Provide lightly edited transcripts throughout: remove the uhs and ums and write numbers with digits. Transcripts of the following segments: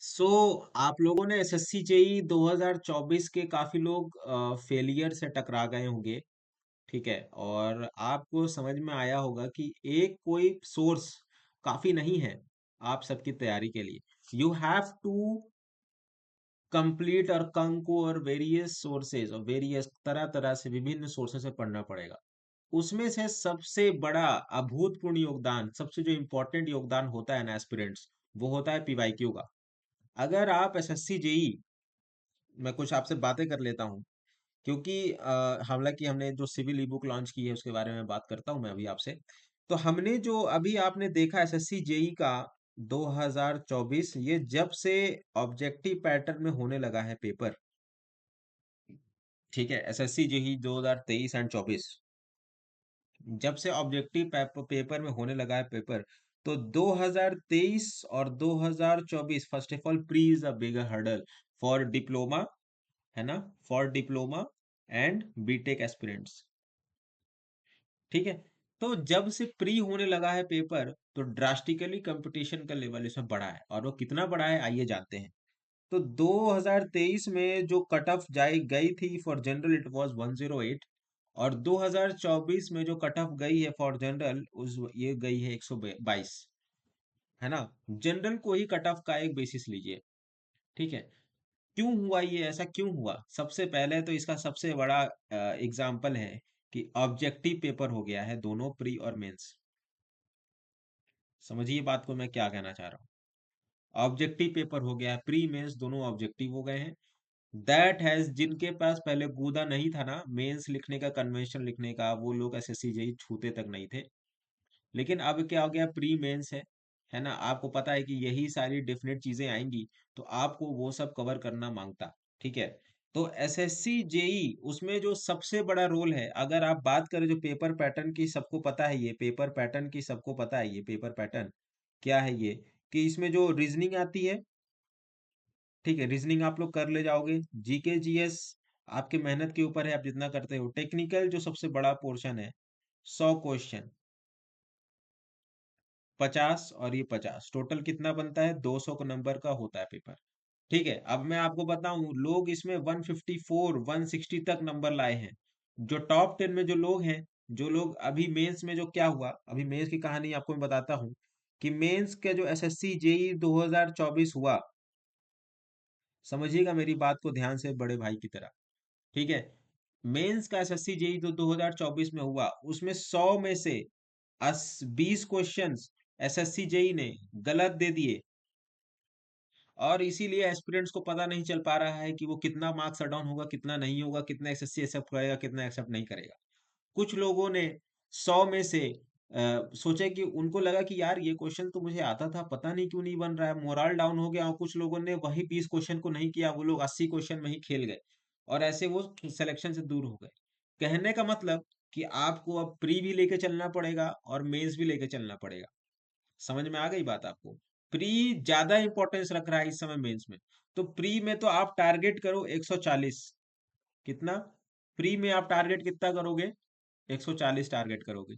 सो आप लोगों ने एसएससी जेई 2024 के काफी लोग फेलियर से टकरा गए होंगे। ठीक है, और आपको समझ में आया होगा कि एक कोई सोर्स काफी नहीं है आप सबकी तैयारी के लिए। यू हैव टू कंप्लीट और कंको और वेरियस सोर्सेज और वेरियस तरह तरह से विभिन्न सोर्सेज से पढ़ना पड़ेगा। उसमें से सबसे बड़ा अभूतपूर्व योगदान, सबसे जो इम्पोर्टेंट योगदान होता है ना एस्पिरेंट्स, वो होता है पीवाईक्यू का। अगर आप एसएससी जेई, मैं कुछ आपसे बातें कर लेता हूँ, क्योंकि हालांकि हमने जो सिविल ई बुक लॉन्च की है उसके बारे में बात करता हूँ मैं अभी आपसे। तो हमने जो अभी आपने देखा एसएससी जेई का 2024, ये जब से ऑब्जेक्टिव पैटर्न में होने लगा है पेपर। ठीक है, एसएससी जेई 2023 एंड 24 जब से ऑब्जेक्टिव पेपर में होने लगा है पेपर, तो 2023 और 2024 first of all pre is a bigger hurdle for diploma, है ना, for diploma and BTech aspirants. ठीक है, तो जब से प्री होने लगा है पेपर, तो ड्रास्टिकली कंपटीशन का लेवल इसमें बढ़ा है, और वो कितना बढ़ा है आइए जानते हैं। तो 2023 में जो कट ऑफ जाई गई थी फॉर जनरल इट वाज 108, और 2024 में जो कट ऑफ गई है फॉर जनरल उस ये गई है 122, है ना। जनरल को ही कट ऑफ का एक बेसिस लीजिए। ठीक है, क्यों हुआ ये, ऐसा क्यों हुआ? सबसे पहले तो इसका सबसे बड़ा एग्जाम्पल है कि ऑब्जेक्टिव पेपर हो गया है दोनों प्री और मेंस। समझिए बात को मैं क्या कहना चाह रहा हूँ। ऑब्जेक्टिव पेपर हो गया है, प्री मेंस दोनों ऑब्जेक्टिव हो गए हैं। दैट हैज, जिनके पास पहले गूदा नहीं था ना मेंस लिखने का, कन्वेंशन लिखने का, वो लोग एसएससी जेई छूते तक नहीं थे। लेकिन अब क्या हो गया, प्री मेंस है ना। आपको पता है कि यही सारी डेफिनेट चीजें आएंगी, तो आपको वो सब कवर करना मांगता। ठीक है, तो एसएससी जेई उसमें जो सबसे बड़ा रोल है, अगर आप बात करें जो पेपर पैटर्न की, सबको पता है ये पेपर पैटर्न की, सबको पता है ये पेपर पैटर्न क्या है ये, कि इसमें जो रीजनिंग आती है, ठीक है, रीजनिंग आप लोग कर ले जाओगे। जीके जीएस आपके मेहनत के ऊपर है, आप जितना करते हो। टेक्निकल जो सबसे बड़ा पोर्शन है, 100 क्वेश्चन, 50 और ये 50, टोटल कितना बनता है, 200 का नंबर का होता है पेपर। ठीक है, अब मैं आपको बताऊं, लोग इसमें 154 160 तक नंबर लाए हैं। जो टॉप 10 में जो लोग हैं, जो लोग अभी मेंस में, जो क्या हुआ अभी मेंस की कहानी आपको मैं बताता हूँ, कि मेंस का जो एसएससी जेई 2024 हुआ, समझिएगा मेरी बात को ध्यान से बड़े भाई की तरह। ठीक है, मेंस का एसएससी जेई जो 2024 में हुआ, उसमें 100 में से 20 क्वेश्चंस एसएससी जेई ने गलत दे दिए, और इसीलिए एस्पिरेंट्स को पता नहीं चल पा रहा है कि वो कितना मार्क्स डाउन होगा, कितना नहीं होगा, कितना एसएससी एक्सेप्ट करेगा, कितना एक्सेप्ट नहीं करेगा। कुछ लोगों ने 100 में से सोचे कि उनको लगा कि यार ये क्वेश्चन तो मुझे आता था, पता नहीं क्यों नहीं बन रहा है, मोरल डाउन हो गया। और कुछ लोगों ने वही 20 क्वेश्चन को नहीं किया, वो लोग 80 क्वेश्चन में ही खेल गए, और ऐसे वो सिलेक्शन से दूर हो गए। कहने का मतलब कि आपको अब प्री भी लेके चलना पड़ेगा और मेंस भी लेके चलना पड़ेगा। समझ में आ गई बात आपको? प्री ज्यादा इंपॉर्टेंस रख रहा है इस समय मेंस में। तो प्री में तो आप टारगेट करो 140। कितना? प्री में आप टारगेट कितना करोगे? 140 टारगेट करोगे।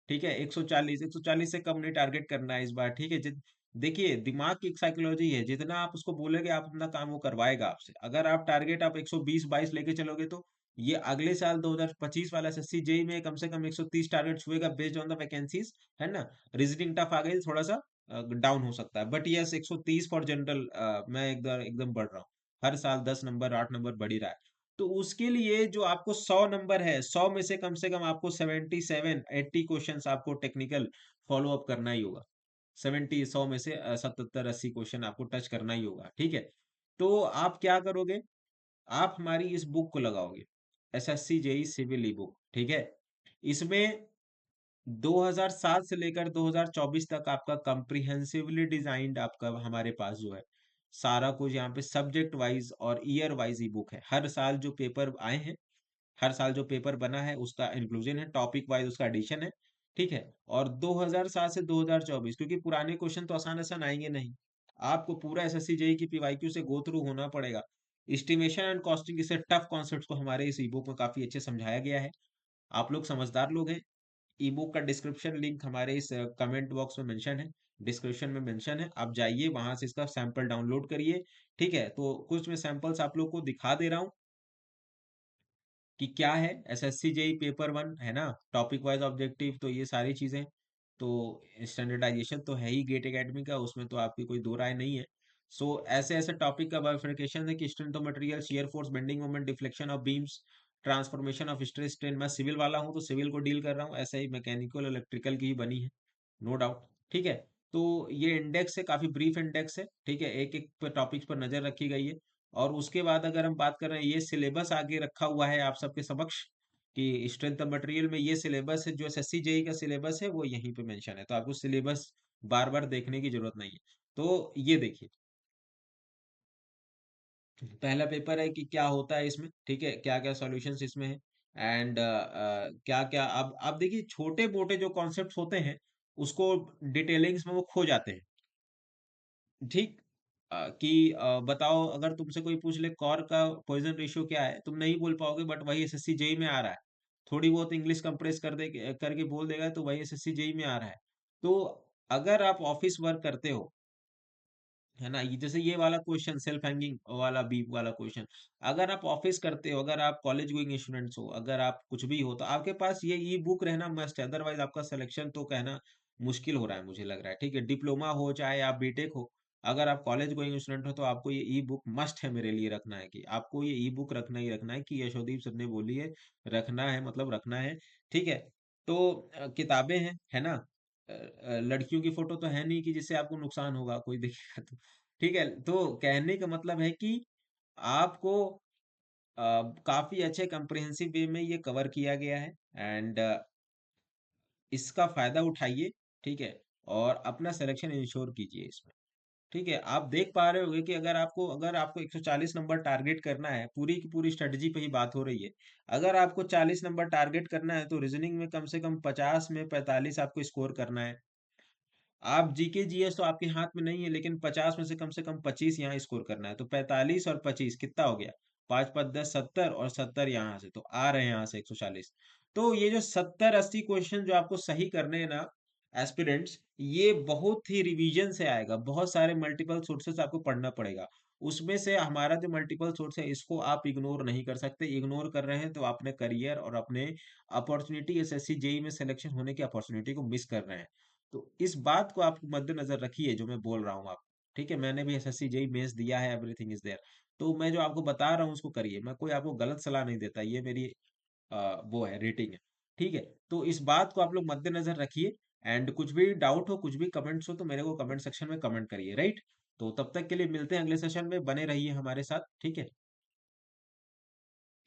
ठीक है, 140, 140 से कम नहीं टारगेट करना है इस बार। ठीक है, देखिए दिमाग की एक साइकोलॉजी है, जितना आप उसको बोलेगे आप अपना काम वो करवाएगा आपसे। अगर आप टारगेट आप 120 22 लेके चलोगे, तो ये अगले साल 2025 वाला एसएससी जेई में कम से कम 130 टारगेट छुएगा बेस्ड ऑन द वैकेंसीज, है ना। रीजनिंग टफ आ गई, थोड़ा सा डाउन हो सकता है, बट यस 130 फॉर जनरल, मैं एकदम एकदम बढ़ रहा हूँ। हर साल 10 नंबर 8 नंबर बढ़ ही रहा है। तो उसके लिए जो आपको 100 नंबर है, 100 में से कम आपको 77 80 क्वेश्चंस आपको टेक्निकल फॉलो अप करना ही होगा। 70 100 में से 77 80 क्वेश्चन आपको टच करना ही होगा। ठीक है, तो आप क्या करोगे, आप हमारी इस बुक को लगाओगे, SSC JE civil e book. ठीक है, इसमें 2007 से लेकर 2024 तक आपका कंप्रिहेंसिवली डिजाइंड आपका हमारे पास जो है सारा कुछ, यहाँ पे सब्जेक्ट वाइज और ईयर वाइज ई बुक है। हर साल जो पेपर आए हैं, हर साल जो पेपर बना है उसका इंक्लूजन है, टॉपिक वाइज उसका एडिशन है। ठीक है, और 2007 से 2024, क्योंकि पुराने क्वेश्चन तो आसान आसान आएंगे नहीं, आपको पूरा एसएससी जेई की पीवाईक्यू से गो थ्रू होना पड़ेगा। एस्टिमेशन एंड कॉस्टिंग, इसे टफ कॉन्सेप्ट्स को हमारे इस ई बुक में काफी अच्छे समझाया गया है। आप लोग समझदार लोग हैं, ई बुक का डिस्क्रिप्शन लिंक हमारे इस कमेंट बॉक्स में मेंशन है, डिस्क्रिप्शन में मेंशन है, आप जाइए वहां से इसका सैंपल डाउनलोड करिए। ठीक है, तो कुछ मैं सैंपल्स आप लोग को दिखा दे रहा हूँ कि क्या है। एसएससी जेई पेपर वन है ना, टॉपिक वाइज ऑब्जेक्टिव, तो ये सारी चीजें, तो स्टैंडर्डाइजेशन तो है ही गेट एकेडमी का, उसमें तो आपकी कोई दो राय नहीं है। सो ऐसे ऐसे टॉपिक का बाइफरकेशन है कि strength of material, shear force, bending moment, deflection of beams, transformation of stress strain. मैं सिविल वाला हूँ तो सिविल को डील कर रहा हूँ, ऐसे ही मैकेनिकल इलेक्ट्रिकल की ही बनी है, नो डाउट। ठीक है, तो ये इंडेक्स है, काफी ब्रीफ इंडेक्स है। ठीक है, एक एक टॉपिक पर नजर रखी गई है। और उसके बाद अगर हम बात कर रहे हैं, ये सिलेबस आगे रखा हुआ है आप सबके समक्ष कि स्ट्रेंथ ऑफ मटेरियल में ये सिलेबस है, जो एसएससी जेई का सिलेबस है वो यहीं पे मेंशन है, तो आपको सिलेबस बार बार देखने की जरूरत नहीं है। तो ये देखिए, पहला पेपर है कि क्या होता है इसमें, ठीक है, क्या क्या सॉल्यूशंस इसमें है, एंड क्या क्या, अब आप देखिए छोटे मोटे जो कॉन्सेप्ट्स होते हैं उसको डिटेलिंग्स में वो खो जाते हैं। ठीक, कि बताओ अगर तुमसे कोई पूछ ले कॉर का पॉइजन रेशियो क्या है, तुम नहीं बोल पाओगे, बट वही एसएससी जेई में आ रहा है। थोड़ी बहुत इंग्लिश कंप्रेस कर दे करके बोल देगा तो वही एसएससी जेई में आ रहा है। तो अगर आप ऑफिस वर्क करते हो, है ना, ये जैसे ये वाला क्वेश्चन सेल्फ हैंगिंग वाला बी वाला क्वेश्चन, अगर आप ऑफिस करते हो, अगर आप कॉलेज गोइंग स्टूडेंट्स हो, अगर आप कुछ भी हो, तो आपके पास ये ई बुक रहना मस्ट है, अदरवाइज आपका सिलेक्शन तो कहना मुश्किल हो रहा है मुझे लग रहा है। ठीक है, डिप्लोमा हो चाहे आप बीटेक हो, अगर आप कॉलेज गोइंग स्टूडेंट हो तो आपको ये ई बुक मस्ट है, मेरे लिए रखना है, कि आपको ये ई बुक रखना ही रखना है, कि यशोदीप सर ने बोली है रखना है, मतलब रखना है। ठीक है, तो किताबें हैं, है ना, लड़कियों की फोटो तो है नहीं कि जिससे आपको नुकसान होगा कोई देखेगा तो। ठीक है, तो कहने का मतलब है कि आपको काफी अच्छे कंप्रिहेंसिव वे में ये कवर किया गया है, एंड इसका फायदा उठाइए। ठीक है, और अपना सिलेक्शन इंश्योर कीजिए इसमें। ठीक है, आप देख पा रहे होंगे कि अगर आपको 140 नंबर टारगेट करना है, पूरी की पूरी स्ट्रेटजी पे ही बात हो रही है। अगर आपको 40 नंबर टारगेट करना है तो रीजनिंग में कम से कम 50 में 45 आपको स्कोर करना है। आप जीके जीएस तो आपके हाथ में नहीं है, लेकिन 50 में से कम 25 यहाँ स्कोर करना है, तो 45 और 25 कितना हो गया, 5 5 10 70, और 70 यहाँ से तो आ रहे हैं, यहाँ से 140। तो ये जो 70 80 क्वेश्चन जो आपको सही करने हैं ना एस्पिरेंट्स, ये बहुत ही रिवीजन से आएगा, बहुत सारे मल्टीपल सोर्सेस आपको पढ़ना पड़ेगा। उसमें से हमारा जो मल्टीपल सोर्स है इसको आप इग्नोर नहीं कर सकते, इग्नोर कर रहे हैं तो अपने करियर और अपने अपॉर्चुनिटी, एसएससी जेई में सिलेक्शन होने की अपॉर्चुनिटी को मिस कर रहे हैं। तो इस बात को आप मद्देनजर रखिए जो मैं बोल रहा हूँ आप। ठीक है, मैंने भी एसएससी जेई मेंस दिया है, एवरीथिंग इज देयर। तो मैं जो आपको बता रहा हूँ उसको करिए, मैं कोई आपको गलत सलाह नहीं देता, ये मेरी वो है, रेटिंग है। ठीक है, तो इस बात को आप लोग मद्देनजर रखिए, एंड कुछ भी डाउट हो, कुछ भी कमेंट्स हो, तो मेरे को कमेंट सेक्शन में कमेंट करिए, राइट। तो तब तक के लिए मिलते हैं अगले सेशन में, बने रहिए हमारे साथ। ठीक है,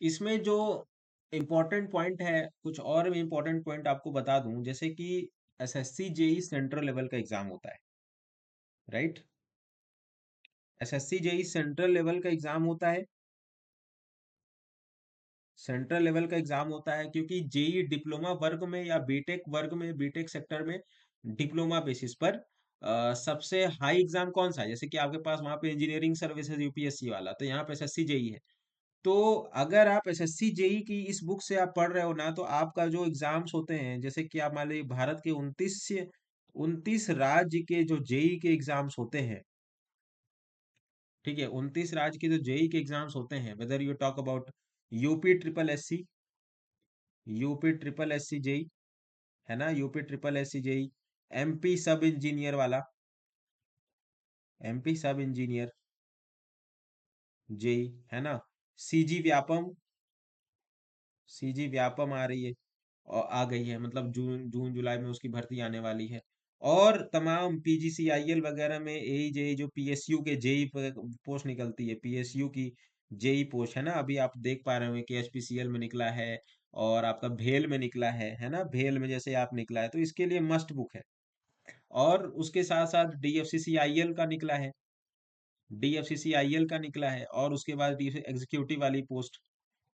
इसमें जो इम्पोर्टेंट पॉइंट है, कुछ और भी इम्पोर्टेंट पॉइंट आपको बता दूं, जैसे कि एसएससी जेई सेंट्रल लेवल का एग्जाम होता है, right. SSC JE central level का एग्जाम होता है, सेंट्रल लेवल का एग्जाम होता है, क्योंकि जेई डिप्लोमा वर्ग में या बीटेक वर्ग में, बीटेक सेक्टर में डिप्लोमा बेसिस पर सबसे हाई एग्जाम कौन सा है, जैसे कि आपके पास वहां पे इंजीनियरिंग सर्विसेज यूपीएससी वाला, तो यहाँ पे एसएससी जेई है। तो अगर आप एसएससी जेई की इस बुक से आप पढ़ रहे हो ना, तो आपका जो एग्जाम्स होते हैं, जैसे कि आप मान लीजिए भारत के 29 राज्य के जो जेई के एग्जाम्स होते हैं, ठीक है, 29 राज्य के जो जेई के एग्जाम्स होते हैं, whether you talk about UP triple SC, UP triple SC JE, है ना, UP triple SC JE, MP sub engineer वाला, एमपी सब इंजीनियर जेई, है ना, सीजी व्यापम, सीजी व्यापम आ रही है, और आ गई है, मतलब जून जून जुलाई में उसकी भर्ती आने वाली है। और तमाम पीजीसीआईएल वगैरह में एई जेई जो पीएसयू के जेई पोस्ट निकलती है, पीएसयू की जेई पोस्ट, है ना, अभी आप देख पा रहे होंगे कि एचपीसीएल में निकला है, और आपका भेल में निकला है ना, भेल में जैसे आप निकला है, तो इसके लिए मस्ट बुक है। और उसके साथ साथ डीएफसीसीआईएल का निकला है, डीएफसीसीआईएल का निकला है, और उसके बाद एग्जीक्यूटिव वाली पोस्ट,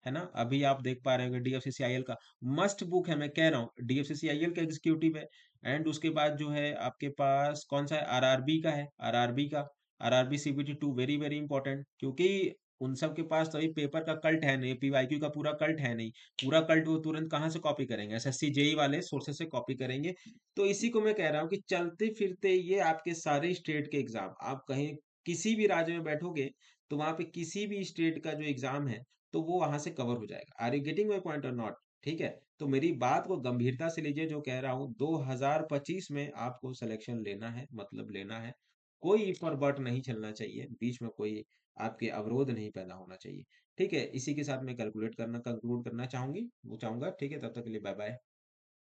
है ना, अभी आप देख पा रहे होंगे डीएफसीसीआईएल का मस्ट बुक है, मैं कह रहा हूँ डीएफसीसीआईएल का एग्जीक्यूटिव है। एंड उसके बाद जो है आपके पास कौन सा है, आरआरबी का है, आरआरबी का, RRB CBT 2 very very important, क्योंकि उन सब के पास तो अभी पेपर का कल्ट है नहीं, पीवाईक्यू का पूरा कल्ट है नहीं। पूरा कल्ट वो तुरंत कहाँ से कॉपी करेंगे? एसएससी जेई वाले सोर्सेस से कॉपी करेंगे। तो इसी को मैं कह रहा हूँ कि चलते फिरते ये आपके सारे स्टेट के एग्जाम, आप कहीं किसी भी राज्य में बैठोगे तो वहां पे किसी भी स्टेट का जो एग्जाम है तो वो वहां से कवर हो जाएगा। Are you getting my point or not? ठीक है, तो मेरी बात को गंभीरता से लीजिए, जो कह रहा हूँ 2025 में आपको सिलेक्शन लेना है, मतलब लेना है। कोई इफ और बट नहीं चलना चाहिए, बीच में कोई आपके अवरोध नहीं पैदा होना चाहिए। ठीक है, इसी के साथ मैं कैलकुलेट करना कंक्लूड करना चाहूंगी वो चाहूंगा। ठीक है, तब तक के लिए बाय बाय।